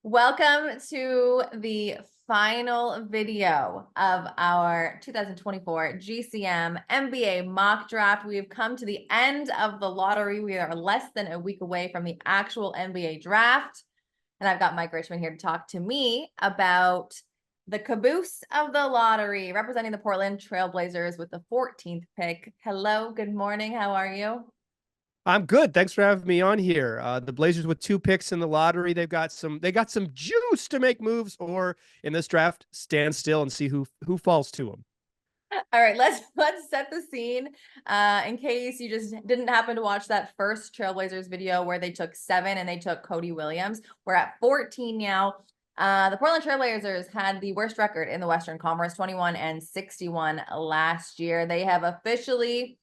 Welcome to the final video of our 2024 GCM NBA mock draft. We have come to the end of the lottery. We are less than a week away from the actual NBA draft. And I've got Mike Richman here to talk to me about the caboose of the lottery, representing the Portland Trailblazers with the 14th pick. Hello, good morning. How are you? I'm good. Thanks for having me on here. The Blazers with 2 picks in the lottery. They got some juice to make moves, or in this draft, stand still and see who falls to them. All right, let's set the scene. In case you just didn't happen to watch that first Trailblazers video where they took 7 and they took Cody Williams. We're at 14 now. The Portland Trailblazers had the worst record in the Western Conference, 21-61 last year. They have officially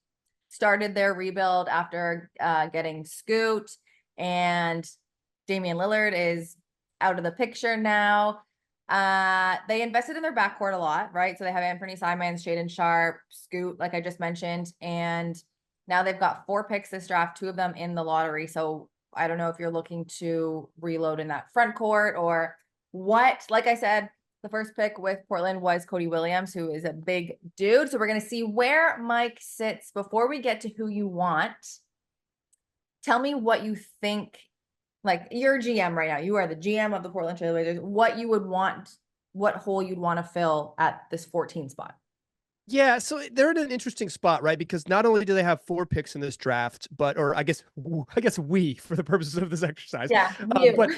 started their rebuild after getting Scoot, and Damian Lillard is out of the picture now. They invested in their backcourt a lot, right? So they have Anthony Simons, Shaedon Sharpe, Scoot, like I just mentioned, and now they've got 4 picks this draft, 2 of them in the lottery. So I don't know if you're looking to reload in that front court or what. Like I said, the first pick with Portland was Cody Williams, who is a big dude. So we're going to see where Mike sits. Before we get to who you want, tell me what you think. Like, you're GM right now. You are the GM of the Portland Trailblazers. What you would want, what hole you'd want to fill at this 14 spot. Yeah, so they're in an interesting spot, right? Because not only do they have 4 picks in this draft, but I guess we, for the purposes of this exercise, Yeah, you. but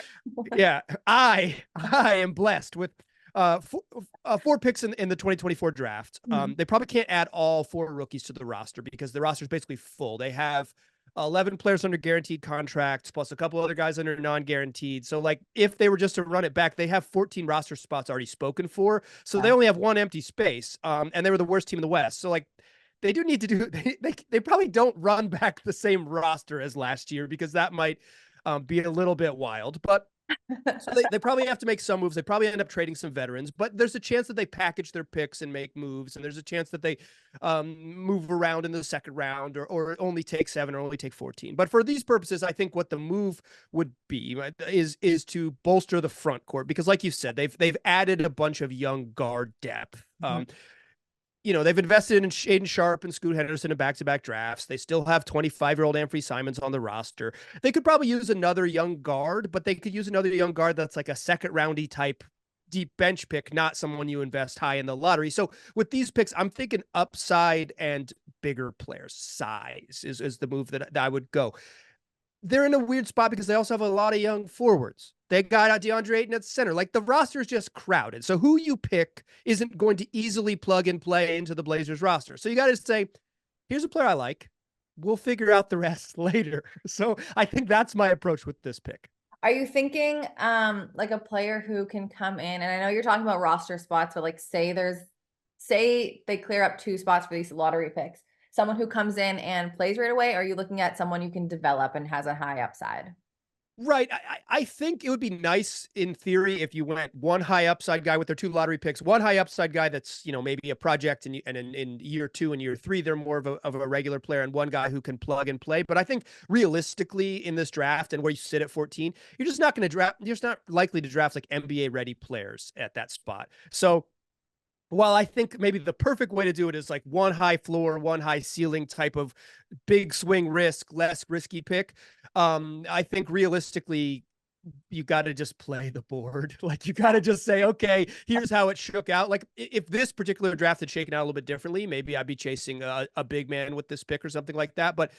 yeah, I am blessed with 4 picks in the 2024 draft. They probably can't add all 4 rookies to the roster because the roster is basically full. They have 11 players under guaranteed contracts, plus a couple other guys under non-guaranteed. So, like, if they were just to run it back, they have 14 roster spots already spoken for. So they only have 1 empty space. And they were the worst team in the West. So, like, they do need to do. They probably don't run back the same roster as last year because that might be a little bit wild. But so they probably have to make some moves. They probably end up trading some veterans, but there's a chance that they package their picks and make moves. And there's a chance that they move around in the second round or only take 7 or only take 14. But for these purposes, I think what the move would be is to bolster the front court because, like you said, they've added a bunch of young guard depth. They've invested in Shaedon Sharpe and Scoot Henderson in back-to-back drafts. They still have 25-year-old Anthony Simons on the roster. They could probably use another young guard, but they could use another young guard that's like a second-roundy type deep bench pick, not someone you invest high in the lottery. So with these picks, I'm thinking upside and bigger players. Size is the move that I would go. They're in a weird spot because they also have a lot of young forwards. They got DeAndre Ayton at center. Like, the roster is just crowded. So who you pick isn't going to easily plug and play into the Blazers roster. So you got to say, here's a player I like. We'll figure out the rest later. So I think that's my approach with this pick. Are you thinking like a player who can come in? And I know you're talking about roster spots, but like say they clear up 2 spots for these lottery picks. Someone who comes in and plays right away, or are you looking at someone you can develop and has a high upside? Right. I think it would be nice in theory if you went 1 high upside guy with their 2 lottery picks, 1 high upside guy that's, maybe a project, and in year 2 and year 3, they're more of a regular player, and 1 guy who can plug and play. But I think realistically in this draft and where you sit at 14, you're just not likely to draft like NBA ready players at that spot. So while I think maybe the perfect way to do it is like 1 high floor, 1 high ceiling type of big swing risk, less risky pick, I think realistically, you got to just play the board. Like, you got to just say, okay, here's how it shook out. Like, if this particular draft had shaken out a little bit differently, maybe I'd be chasing a big man with this pick or something like that. But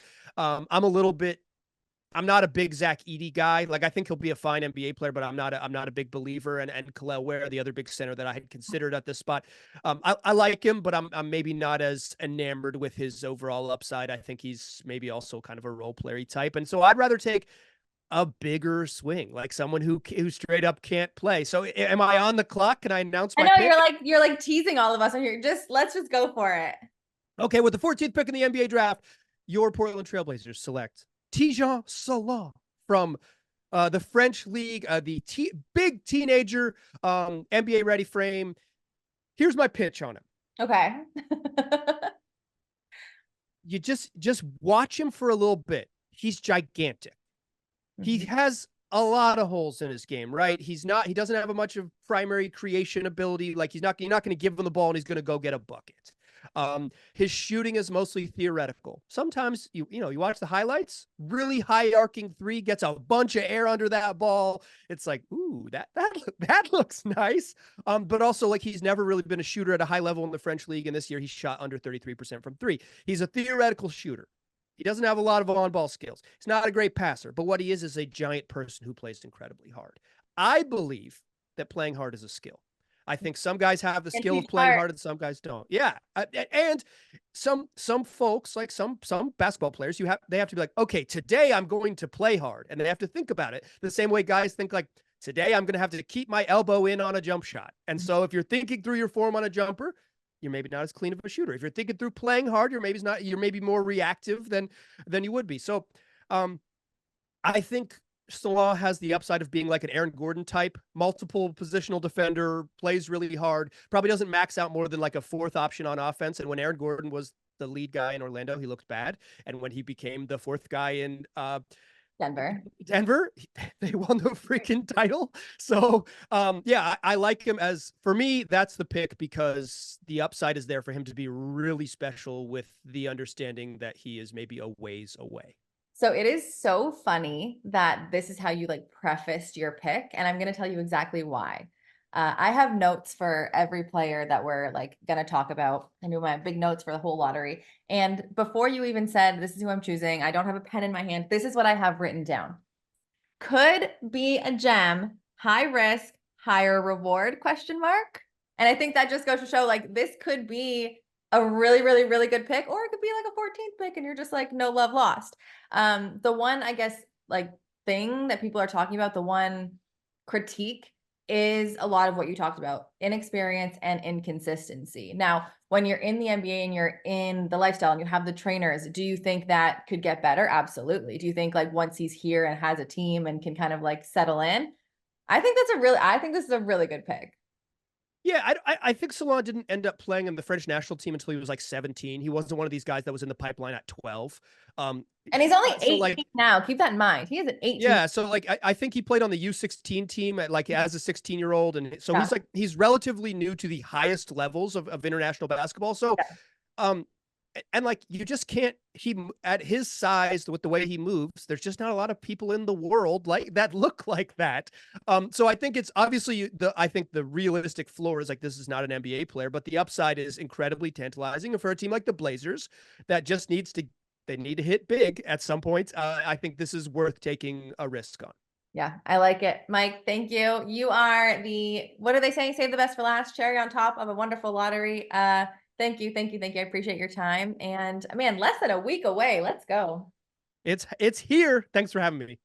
I'm not a big Zach Edey guy. Like, I think he'll be a fine NBA player, but I'm not a big believer. And Kelcey Ware, the other big center that I had considered at this spot, I like him, but I'm maybe not as enamored with his overall upside. I think he's maybe also kind of a role player type, and so I'd rather take a bigger swing, like someone who straight up can't play. So am I on the clock? Can I announce I my know pick? you're like teasing all of us on here. Let's just go for it. Okay, with the 14th pick in the NBA draft, your Portland Trailblazers select Tijan Salah from the French league, big teenager, NBA ready frame. Here's my pitch on him. Okay. You just watch him for a little bit. He's gigantic. He has a lot of holes in his game, right? He doesn't have a much of primary creation ability. Like you're not going to give him the ball and he's going to go get a bucket. His shooting is mostly theoretical. Sometimes you watch the highlights, really high arcing three, gets a bunch of air under that ball. It's like, ooh, that looks nice. But also like he's never really been a shooter at a high level in the French league. And this year he shot under 33% from three. He's a theoretical shooter. He doesn't have a lot of on-ball skills. He's not a great passer, but what he is a giant person who plays incredibly hard. I believe that playing hard is a skill. I think some guys have the skill of playing hard and some guys don't. Yeah. And some folks, like some basketball players, they have to be like, okay, today I'm going to play hard. And they have to think about it the same way guys think like, today I'm going to have to keep my elbow in on a jump shot. And so if you're thinking through your form on a jumper, you're maybe not as clean of a shooter. If you're thinking through playing hard, you're maybe more reactive than you would be. So I think Salah has the upside of being like an Aaron Gordon type, multiple positional defender, plays really hard, probably doesn't max out more than like a fourth option on offense. And when Aaron Gordon was the lead guy in Orlando, he looked bad. And when he became the fourth guy in Denver, they won the freaking title. So yeah, I like him for me, that's the pick because the upside is there for him to be really special with the understanding that he is maybe a ways away. So it is so funny that this is how you like prefaced your pick. And I'm going to tell you exactly why. I have notes for every player that we're like going to talk about. I knew my big notes for the whole lottery. And before you even said, this is who I'm choosing, I don't have a pen in my hand. This is what I have written down. Could be a gem, high risk, higher reward, ? And I think that just goes to show like this could be a really, really, really good pick, or it could be like a 14th pick and you're just like, no love lost. The one, I guess, like thing that people are talking about, the one critique is a lot of what you talked about, inexperience and inconsistency. Now, when you're in the NBA and you're in the lifestyle and you have the trainers, do you think that could get better? Absolutely. Do you think like once he's here and has a team and can kind of like settle in? I think this is a really good pick. Yeah, I think Salah didn't end up playing in the French national team until he was like 17. He wasn't one of these guys that was in the pipeline at 12. And he's only 18 now. Keep that in mind. He is an 18. Yeah, so like I think he played on the U16 team as a 16-year-old, and so he's relatively new to the highest levels of international basketball. So, and like you just can't at his size with the way he moves, there's just not a lot of people in the world like that look like that. So I think it's obviously I think the realistic floor is like this is not an NBA player, but the upside is incredibly tantalizing. And for a team like the Blazers that just they need to hit big at some point, I think this is worth taking a risk on. Yeah, I like it. Mike, thank you. You are what are they saying? Save the best for last, cherry on top of a wonderful lottery. Thank you. I appreciate your time. And man, less than a week away. Let's go. It's here. Thanks for having me.